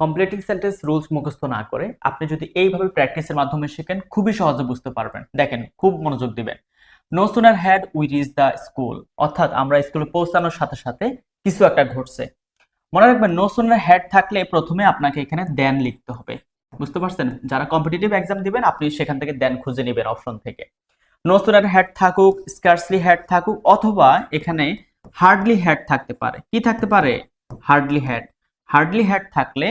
Completing sentence rules মুখস্থ না করে আপনি যদি এইভাবে প্র্যাকটিসের মাধ্যমে শেখেন খুবই সহজে বুঝতে পারবেন। দেখেন, খুব মনোযোগ দিবেন। No sooner had we reach the school, অর্থাৎ আমরা স্কুলে পৌঁছানোর সাথে সাথে কিছু একটা ঘটছে। মনে রাখবেন, নো সুনার হ্যাড থাকলে প্রথমে আপনাকে এখানে দেন লিখতে হবে। বুঝতে পারছেন? যারা কম্পিটিটিভ এক্সাম দিবেন আপনি সেখান থেকে দেন খুঁজে নেবেন অপশন থেকে। নো সুনার হ্যাড থাকুক, স্কার্সলি হ্যাড থাকুক, অথবা এখানে হার্ডলি হ্যাড থাকতে পারে। কি থাকতে পারে? Hardly had. হার্ডলি হ্যাড থাকলে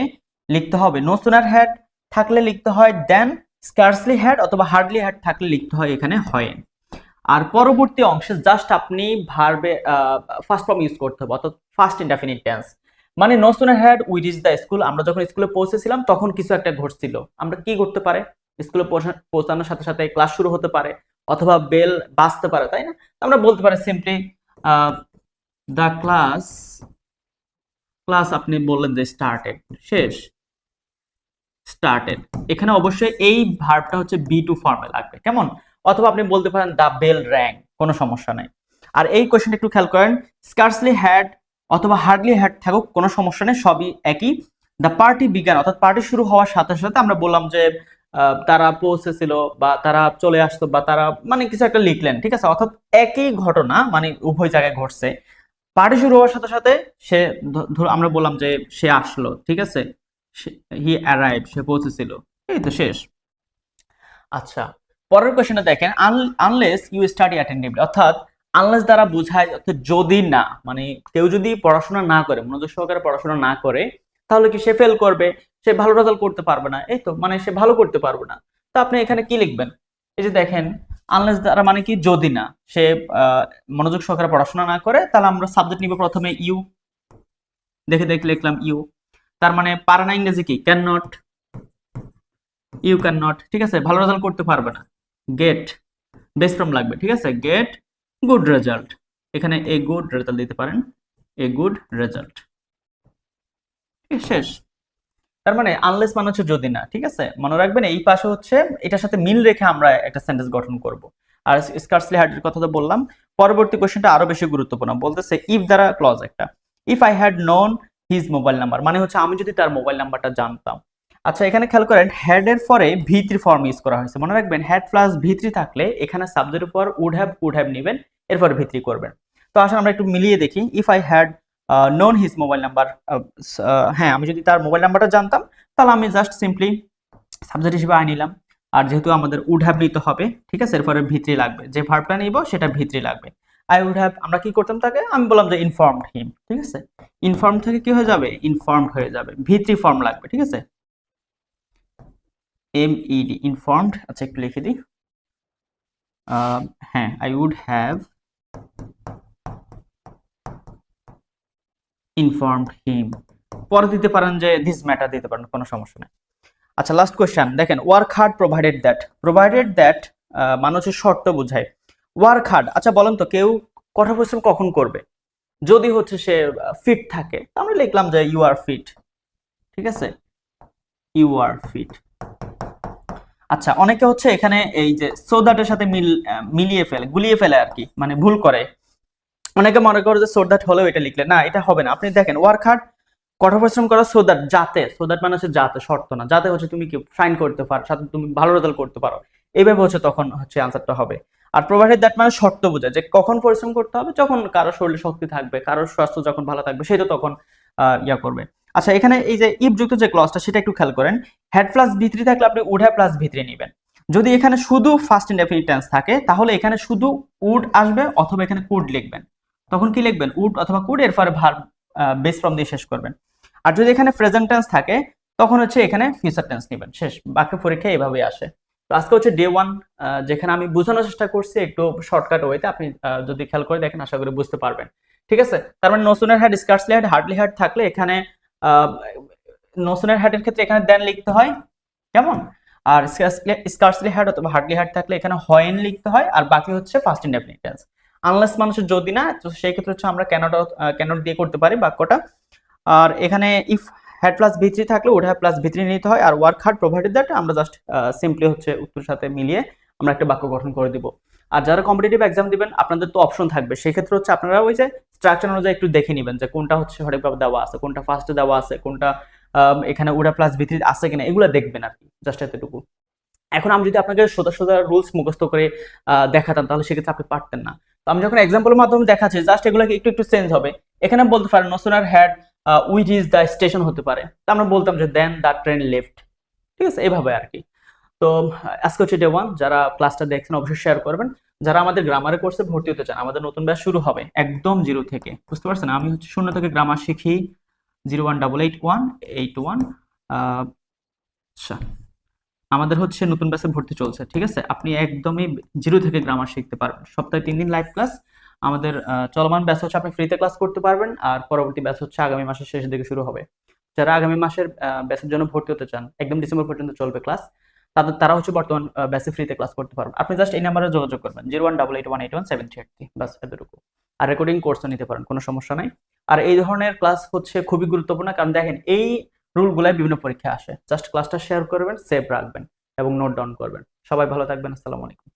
লিখতে হবে নো সুনার হ্যাড থাকলে লিখতে হয় দেন, স্কার্সলি হ্যাড অথবা হার্ডলি হ্যাড থাকলে লিখতে হয় এখানে হয়। আর পরবর্তী অংশে জাস্ট আপনি ভার্বে ফার্স্ট ফর্ম ইউজ করতে হবে, অর্থাৎ ফার্স্ট ইনডেফিনিট টেন্স। মানে no sooner had we reach the school, আমরা যখন স্কুলে পৌঁছেছিলাম তখন কিছু একটা ঘটছিল। আমরা কি করতে পারে? স্কুলে পৌঁছানোর সাথে সাথে ক্লাস শুরু হতে পারে, অথবা বেল বাজতে পারে, তাই না? আমরা বলতে পারি সিম্পলি দ্য ক্লাস আপনি বললেন যে স্টার্টেড, শেষ, স্টার্টেড। এখানে অবশ্যই এই ভার্বটা হচ্ছে বি টু ফর্মে লাগবে, কেমন? অথবা আপনি বলতে পারেন দ্য বেল র‍্যাং, কোনো সমস্যা নাই। আর এই কোশ্চেনটা একটু খেয়াল করেন, স্কার্সলি হ্যাড অথবা হার্ডলি হ্যাড থাকুক কোনো সমস্যা নেই, সবই একই। দ্য পার্টি বিগান, অর্থাৎ পার্টি শুরু হওয়ার সাথে সাথে আমরা বললাম যে তারা পৌঁছেছিল বা তারা চলে আসতো বা তারা মানে কিছু একটা লিখলেন, ঠিক আছে? অর্থাৎ একই ঘটনা মানে উভয় জায়গায় ঘটছে। পার্টি শুরু হওয়ার সাথে সাথে সে আমরা বললাম যে সে আসলো, ঠিক আছে? হি অ্যারাইভড, সে পৌঁছেছিল। এই তো শেষ। আচ্ছা, পরের কোশ্চেনে দেখেন, আনলেস ইউ স্টাডি অ্যাটেন্টিভলি, অর্থাৎ আনলেস দ্বারা বোঝায় অর্থাৎ যদি না, মানে কেউ যদি পড়াশোনা না করে, মনোযোগ সহকারে পড়াশোনা না করে, তাহলে কি সে ফেল করবে, সে ভালো রেজাল্ট করতে পারবে না। এই তো, মানে সে ভালো করতে পারবে না। তো আপনি এখানে কি লিখবেন? এই যে দেখেন, আনলেস দ্বারা মানে কি যদি না সে মনোযোগ সহকারে পড়াশোনা না করে, তাহলে আমরা সাবজেক্ট নিব প্রথমে ইউ, দেখে দেখে লিখলাম ইউ। তার মানে পারে না ইংরেজি কি? Can not, you can not, ঠিক আছে? ভালো রেজাল্ট করতে পারবে না। গেট, বেস ফর্ম লাগবে, ঠিক আছে? গেট গুড রেজাল্ট, এখানে এ গুড রেজাল্ট দিতে পারেন, এ গুড রেজাল্ট। শেষ। তার মানে আনলেস মানে হচ্ছে যদি না, ঠিক আছে? মনে রাখবেন এই পাশে হচ্ছে এটার সাথে মিল রেখে আমরা একটা সেন্টেন্স গঠন করব। আর স্কার্সলি হার্ডের কথা তো বললাম। পরবর্তী কোশ্চেনটা আরো বেশি গুরুত্বপূর্ণ, বলতেছে ইফ দ্বারা ক্লজ একটা। If I had known his mobile number, মানে হচ্ছে আমি যদি তার মোবাইল নাম্বারটা জানতাম। আচ্ছা, এখানে খেয়াল করেন হ্যাড এর পরে ভি3 ফর্ম ইউজ করা হয়েছে। মনে রাখবেন হ্যাড প্লাস ভি3 থাকলে এখানে সাবজেক্টের পর উড হ্যাভ নেবেন, এরপর ভি3 করবেন। তো আসলে আমরা একটু মিলিয়ে দেখি। If I had known his mobile number, হ্যাঁ আমি যদি তার মোবাইল নাম্বারটা জানতাম তাহলে আমি জাস্ট সিম্পলি সাবজেক্ট হিসেবে আই নিলাম। আর যেহেতু আমাদের উড হ্যাভ নিতে হবে, ঠিক আছে, এরপরে ভি3 লাগবে, যে ভার্বটা নিব সেটা ভি3 লাগবে। আই উড হ্যাভ, আমরা কি করতাম তাকে? আমি বললাম যে ইনফর্মড হিম, ঠিক আছে? ইনফর্ম থেকে কি হয়ে যাবে? ইনফর্মড হয়ে যাবে। ভি3 ফর্ম লাগবে, ঠিক আছে? MED, informed. আচ্ছা, একটু লিখে দিই। হ্যাঁ, আই উড হ্যাভ ইনফর্মড হিম। পরে দিতে পারেন যে দিস ম্যাটার দিতে পারেন, কোনো সমস্যা নেই। আচ্ছা, লাস্ট কোশ্চেন দেখেন, work hard provided that. Provided that মানে হচ্ছে শর্ত বোঝায়। ওয়ার্ক হার্ড, আচ্ছা বলেন তো কেউ কঠোর পরিশ্রম কখন করবে? যদি হচ্ছে সে ফিট থাকে, আমরা লিখলাম যে ইউ আর ফিট, ঠিক আছে? You are fit. আচ্ছা, অনেকে হচ্ছে এখানে এই যে সো দ্যাটের সাথে মিলিয়ে ফেলে, গুলিয়ে ফেলে আর কি, মানে ভুল করে। অনেকে মনে করে যে সো দ্যাট হলেও এটা লিখলে, না এটা হবে না। আপনি দেখেন ওয়ার্ক হার্ড, কঠোর পরিশ্রম করা, সো দ্যাট, যাতে, সো দ্যাট মানে হচ্ছে যাতে, শর্ত না, যাতে হচ্ছে তুমি কি ফাইন করতে পারো, সাথে তুমি ভালো রেজাল্ট করতে পারো, এইভাবে হচ্ছে তখন হচ্ছে আনসারটা হবে। আর প্রোভাইডেড দ্যাট মানে শর্ত বোঝায় যে কখন পরিশ্রম করতে হবে, যখন কারো শরীরে শক্তি থাকবে, কারোর স্বাস্থ্য যখন ভালো থাকবে, সে তো তখন ইয়া করবে। আচ্ছা, এখানে এই যে ইফ যুক্ত যে ক্লজটা সেটা একটু খেয়াল করেন। হ্যাড প্লাস ভি3 থাকলে আপনি উড হ্যাভ প্লাস ভি3 নেবেন। যদি এখানে শুধু ফার্স্ট ইনডেফিনিট টেন্স থাকে তাহলে এখানে শুধু উড আসবে, অথবা এখানে কুড লিখবেন। তখন কি লিখবেন? উড অথবা কুড, এরপরে ভার্ব বেস ফর্ম দিয়ে শেষ করবেন। আর যদি এখানে প্রেজেন্ট টেন্স থাকে তখন হচ্ছে এখানে ফিউচার টেন্স নেবেন। শেষ। বাকি পরীক্ষা এভাবেই আসে। তো আজকে হচ্ছে ডে 1, যেখানে আমি বোঝানোর চেষ্টা করছি একটু শর্টকাট ওয়েতে। আপনি যদি খেয়াল করে দেখেন আশা করি বুঝতে পারবেন, ঠিক আছে? তার মানে no sooner had, scarcely had, hardly had থাকলে এখানে নো সুনার হ্যাড এর ক্ষেত্রে এখানে দেন লিখতে হয়, কেমন? আর স্কার্সলি হ্যাড অথবা হার্ডলি হ্যাড থাকলে এখানে হয়েন লিখতে হয়, আর বাকি হচ্ছে ফার্স্ট ইনডেফিনিট টেন্স। আনলেস মানুষের যদি না, তো সেই ক্ষেত্রে হচ্ছে আমরা ক্যানট দিয়ে করতে পারি বাক্যটা। আর এখানে ইফ হ্যাড প্লাস ভি3 থাকলে উড হ্যাভ প্লাস ভি3 নিতে হয়। আর ওয়ার্ক হার্ড প্রোভাইডেড দ্যাট আমরা জাস্ট সিম্পলি হচ্ছে উত্তর সাথে মিলিয়ে আমরা একটা বাক্য গঠন করে দিব। আর যারা কম্পিটিটিভ এক্সাম দিবেন আপনাদের তো অপশন থাকবে, সেই ক্ষেত্রে হচ্ছে আপনারা ওই যে স্ট্রাকচার অনুযায়ী একটু দেখে নেবেন যে কোনটা হচ্ছে সঠিকভাবে দেওয়া আছে, কোনটা ফার্স্টে দেওয়া আছে, কোনটা এখানে ওটা প্লাস ভিত্তি আছে কিনা এগুলো দেখবেন আর কি, জাস্ট এতটুকু। এখন আমি যদি আপনাকে সোজা সোজা রুলস মুখস্থ করে দেখাতাম তাহলে সেক্ষেত্রে আপনি পারতেন না। তো আমি যখন এক্সাম্পলের মাধ্যমে দেখাচ্ছি জাস্ট এগুলোকে একটু একটু চেঞ্জ হবে। এখানে বলতে পারেন no sooner had which is the station হতে পারে, তো আমরা বলতাম যে দেন দ্য ট্রেন লেফট। ঠিক আছে, এইভাবে আর কি। তো আজকে হচ্ছে ডে 1, যারা ক্লাসটা দেখছেন অবশ্যই শেয়ার করবেন। যারা আমাদের গ্রামারের কোর্সে ভর্তি হতে চান, আমাদের নতুন ব্যাচ শুরু হবে একদম জিরো থেকে, বুঝতে পারছেন? আমি হচ্ছে শূন্য থেকে গ্রামার শিখি, 0188181। আচ্ছা, আমাদের হচ্ছে নতুন ব্যাচে ভর্তি চলছে, ঠিক আছে? আপনি একদমই জিরো থেকে গ্রামার শিখতে পারবেন। সপ্তাহে 3 দিন লাইভ ক্লাস। আমাদের চলমান ব্যাচ হচ্ছে আপনি ফ্রিতে ক্লাস করতে পারবেন, আর পরবর্তী ব্যাচ হচ্ছে আগামী মাসের শেষের দিকে শুরু হবে। যারা আগামী মাসের ব্যাচের জন্য ভর্তি হতে চান, একদম ডিসেম্বর পর্যন্ত চলবে ক্লাস, তারা হচ্ছে বর্তমান ব্যাচে ফ্রিতে ক্লাস করতে পারবেন। আপনি জাস্ট এই নাম্বারে যোগাযোগ করবেন, 01881817383, বাস এতটুকু। আর রেকর্ডিং কোর্সও নিতে পারেন, কোনো সমস্যা নাই। আর এই ধরনের ক্লাস হচ্ছে খুবই গুরুত্বপূর্ণ, কারণ দেখেন এই রুলগুলাই বিভিন্ন পরীক্ষায় আসে। জাস্ট ক্লাসটা শেয়ার করবেন, সেভ রাখবেন এবং নোট ডাউন করবেন। সবাই ভালো থাকবেন। আসসালামু আলাইকুম।